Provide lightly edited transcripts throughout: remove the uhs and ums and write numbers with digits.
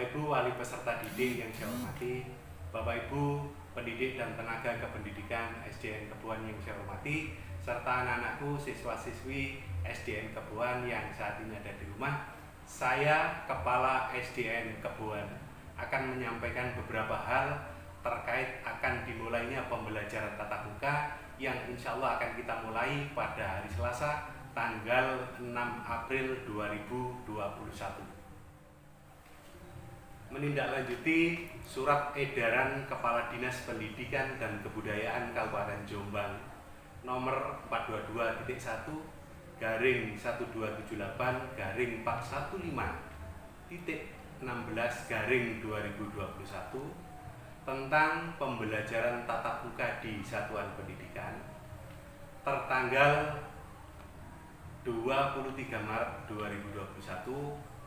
Bapak Ibu wali peserta didik yang saya hormati, Bapak Ibu pendidik dan tenaga kependidikan SDN Kebuan yang saya hormati, serta anak-anakku siswa-siswi SDN Kebuan yang saat ini ada di rumah. Saya Kepala SDN Kebuan akan menyampaikan beberapa hal terkait akan dimulainya pembelajaran tatap muka yang insya Allah akan kita mulai pada hari Selasa tanggal 6 April 2021. Menindaklanjuti surat edaran Kepala Dinas Pendidikan dan Kebudayaan Kabupaten Jombang nomor 422-1-415-415-16-2021 tentang pembelajaran tatap muka di satuan pendidikan tertanggal 23 Maret 2021,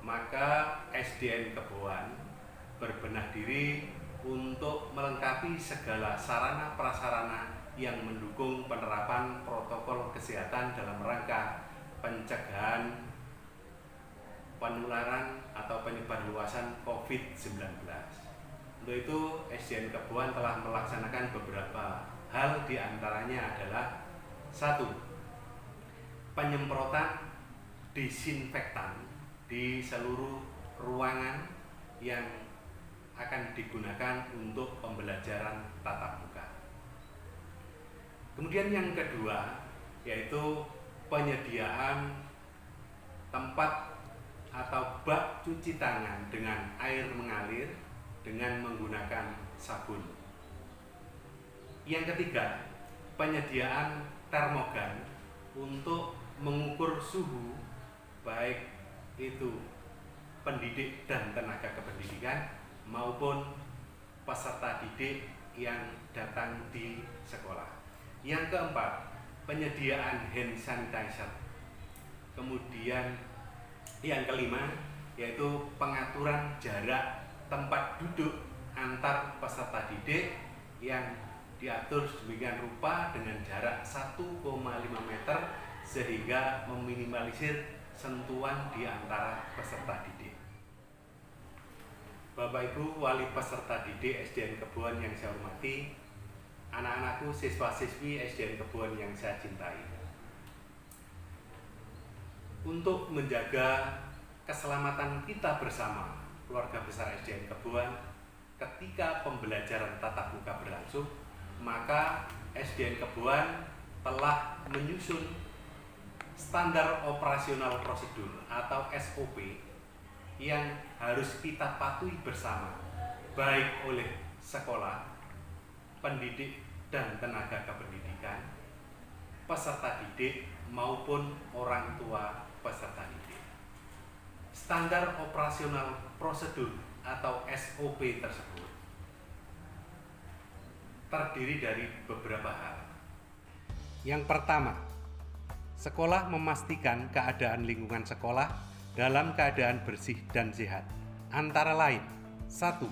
maka SDN Kebuan berbenah diri untuk melengkapi segala sarana prasarana yang mendukung penerapan protokol kesehatan dalam rangka pencegahan penularan atau penyebar luasan COVID-19. Untuk itu SDN Kebuan telah melaksanakan beberapa hal, diantaranya adalah 1. Penyemprotan disinfektan di seluruh ruangan yang akan digunakan untuk pembelajaran tatap muka. Kemudian yang kedua yaitu penyediaan tempat atau bak cuci tangan dengan air mengalir dengan menggunakan sabun. Yang ketiga, penyediaan termogan untuk mengukur suhu baik itu pendidik dan tenaga kependidikan maupun peserta didik yang datang di sekolah. Yang keempat, penyediaan hand sanitizer. Kemudian yang kelima yaitu pengaturan jarak tempat duduk antar peserta didik yang diatur sedemikian rupa dengan jarak 1,5 meter sehingga meminimalisir sentuhan di antara peserta didik. Bapak Ibu wali peserta didik SDN Kebuan yang saya hormati, anak-anakku siswa-siswi SDN Kebuan yang saya cintai. Untuk menjaga keselamatan kita bersama keluarga besar SDN Kebuan ketika pembelajaran tatap muka berlangsung, maka SDN Kebuan telah menyusun standar operasional prosedur atau SOP yang harus kita patuhi bersama, baik oleh sekolah, pendidik dan tenaga kependidikan, peserta didik maupun orang tua peserta didik. Standar operasional prosedur atau SOP tersebut terdiri dari beberapa hal. Yang pertama, sekolah memastikan keadaan lingkungan sekolah dalam keadaan bersih dan sehat. Antara lain, 1.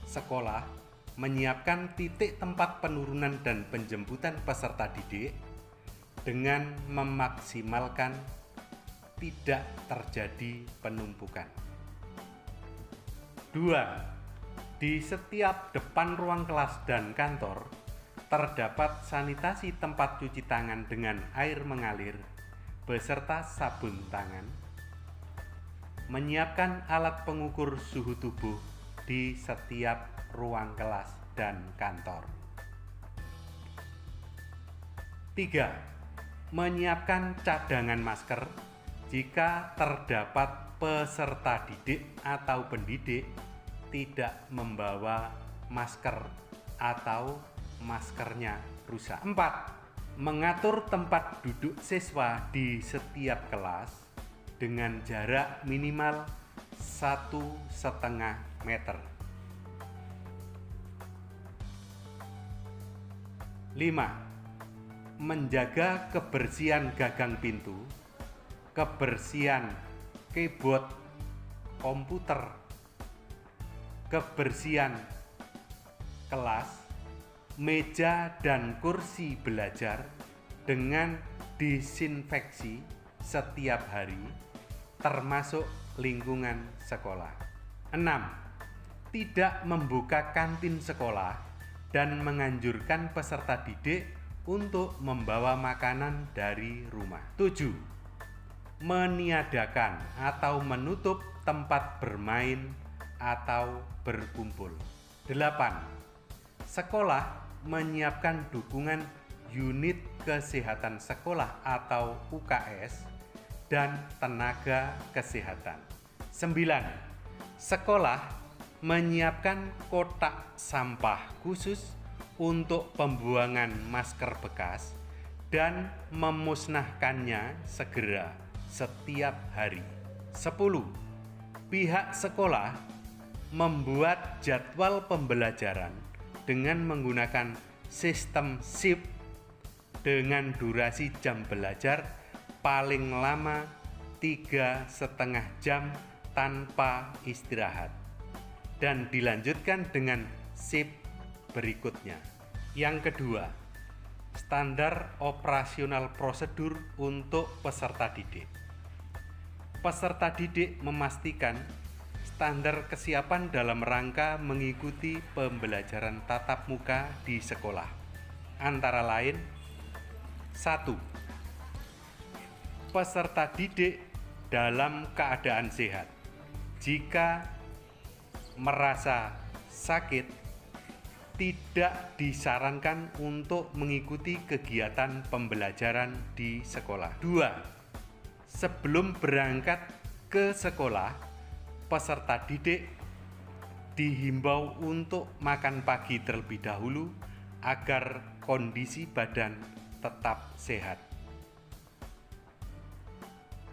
Sekolah menyiapkan titik tempat penurunan dan penjemputan peserta didik dengan memaksimalkan tidak terjadi penumpukan. 2. Di setiap depan ruang kelas dan kantor terdapat sanitasi tempat cuci tangan dengan air mengalir beserta sabun tangan. Menyiapkan alat pengukur suhu tubuh di setiap ruang kelas dan kantor. 3. Menyiapkan cadangan masker jika terdapat peserta didik atau pendidik tidak membawa masker atau maskernya rusak. 4. Mengatur tempat duduk siswa di setiap kelas dengan jarak minimal 1,5 meter. 5. Menjaga kebersihan gagang pintu, kebersihan keyboard komputer, kebersihan kelas, meja dan kursi belajar dengan disinfeksi setiap hari, termasuk lingkungan sekolah. 6. Tidak membuka kantin sekolah dan menganjurkan peserta didik untuk membawa makanan dari rumah. 7. Meniadakan atau menutup tempat bermain atau berkumpul. 8. Sekolah menyiapkan dukungan unit kesehatan sekolah atau UKS dan tenaga kesehatan. 9. Sekolah menyiapkan kotak sampah khusus untuk pembuangan masker bekas dan memusnahkannya segera setiap hari. 10. Pihak sekolah membuat jadwal pembelajaran dengan menggunakan sistem shift dengan durasi jam belajar paling lama 3,5 jam tanpa istirahat dan dilanjutkan dengan shift berikutnya. Yang kedua, standar operasional prosedur untuk peserta didik. Peserta didik memastikan standar kesiapan dalam rangka mengikuti pembelajaran tatap muka di sekolah. Antara lain, 1. Peserta didik dalam keadaan sehat. Jika merasa sakit, tidak disarankan untuk mengikuti kegiatan pembelajaran di sekolah. 2. Sebelum berangkat ke sekolah, peserta didik dihimbau untuk makan pagi terlebih dahulu agar kondisi badan tetap sehat.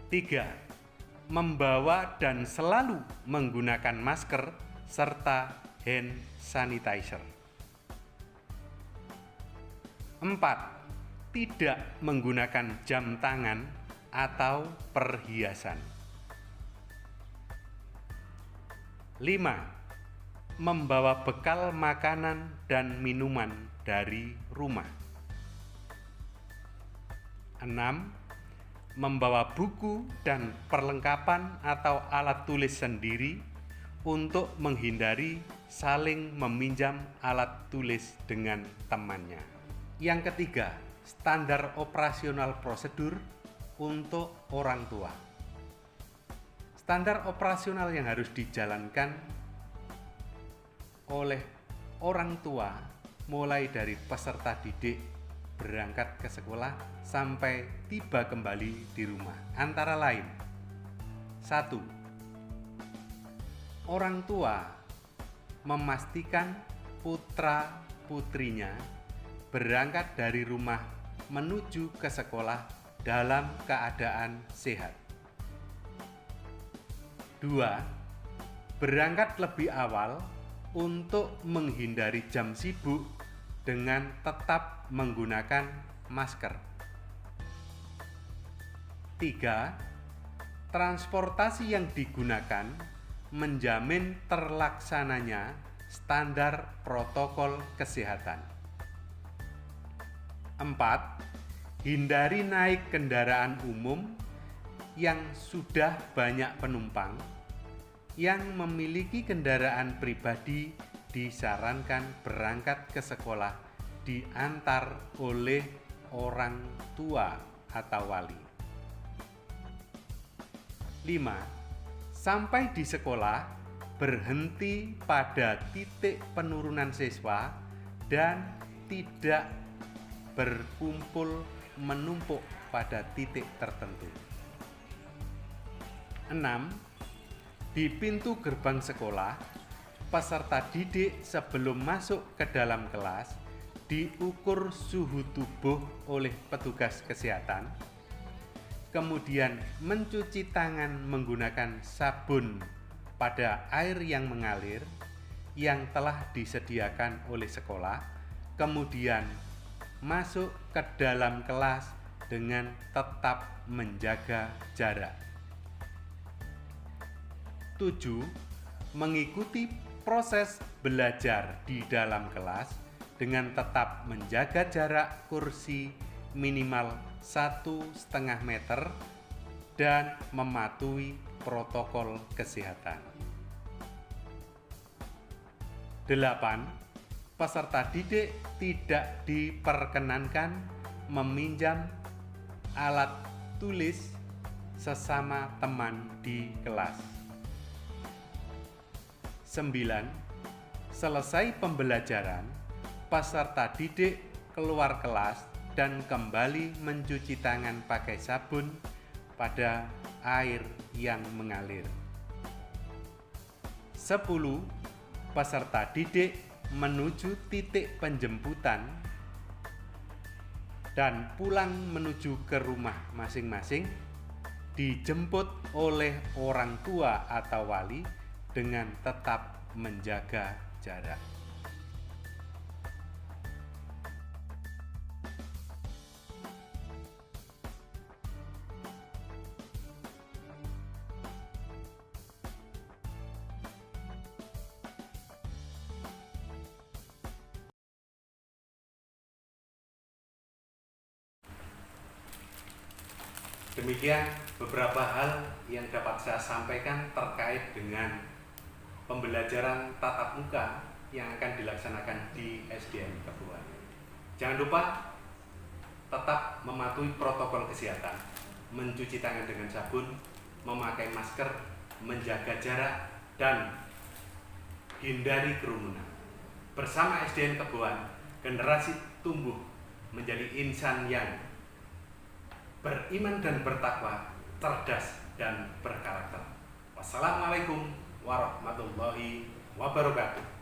3. Membawa dan selalu menggunakan masker serta hand sanitizer. 4. Tidak menggunakan jam tangan atau perhiasan. 5. Membawa bekal makanan dan minuman dari rumah. 6. Membawa buku dan perlengkapan atau alat tulis sendiri untuk menghindari saling meminjam alat tulis dengan temannya. Yang ketiga, standar operasional prosedur untuk orang tua. Standar operasional yang harus dijalankan oleh orang tua mulai dari peserta didik berangkat ke sekolah sampai tiba kembali di rumah. Antara lain, 1. Orang tua memastikan putra-putrinya berangkat dari rumah menuju ke sekolah dalam keadaan sehat. 2. Berangkat lebih awal untuk menghindari jam sibuk dengan tetap menggunakan masker. 3. Transportasi yang digunakan menjamin terlaksananya standar protokol kesehatan. 4. Hindari naik kendaraan umum yang sudah banyak penumpang. Yang memiliki kendaraan pribadi disarankan berangkat ke sekolah diantar oleh orang tua atau wali. 5. Sampai di sekolah, berhenti pada titik penurunan siswa dan tidak berkumpul menumpuk pada titik tertentu. 6. Di pintu gerbang sekolah, peserta didik sebelum masuk ke dalam kelas diukur suhu tubuh oleh petugas kesehatan, kemudian mencuci tangan menggunakan sabun pada air yang mengalir yang telah disediakan oleh sekolah, kemudian masuk ke dalam kelas dengan tetap menjaga jarak. 7. Mengikuti proses belajar di dalam kelas dengan tetap menjaga jarak kursi minimal 1,5 meter dan mematuhi protokol kesehatan. 8. Peserta didik tidak diperkenankan meminjam alat tulis sesama teman di kelas. 9. Selesai pembelajaran, peserta didik keluar kelas dan kembali mencuci tangan pakai sabun pada air yang mengalir. 10. Peserta didik menuju titik penjemputan dan pulang menuju ke rumah masing-masing, dijemput oleh orang tua atau wali dengan tetap menjaga jarak. Demikian beberapa hal yang dapat saya sampaikan terkait dengan pembelajaran tatap muka yang akan dilaksanakan di SDN Kebuan. Jangan lupa tetap mematuhi protokol kesehatan, mencuci tangan dengan sabun, memakai masker, menjaga jarak, dan hindari kerumunan. Bersama SDN Kebuan, generasi tumbuh menjadi insan yang beriman dan bertakwa, cerdas dan berkarakter. Wassalamualaikum warahmatullahi wabarakatuh.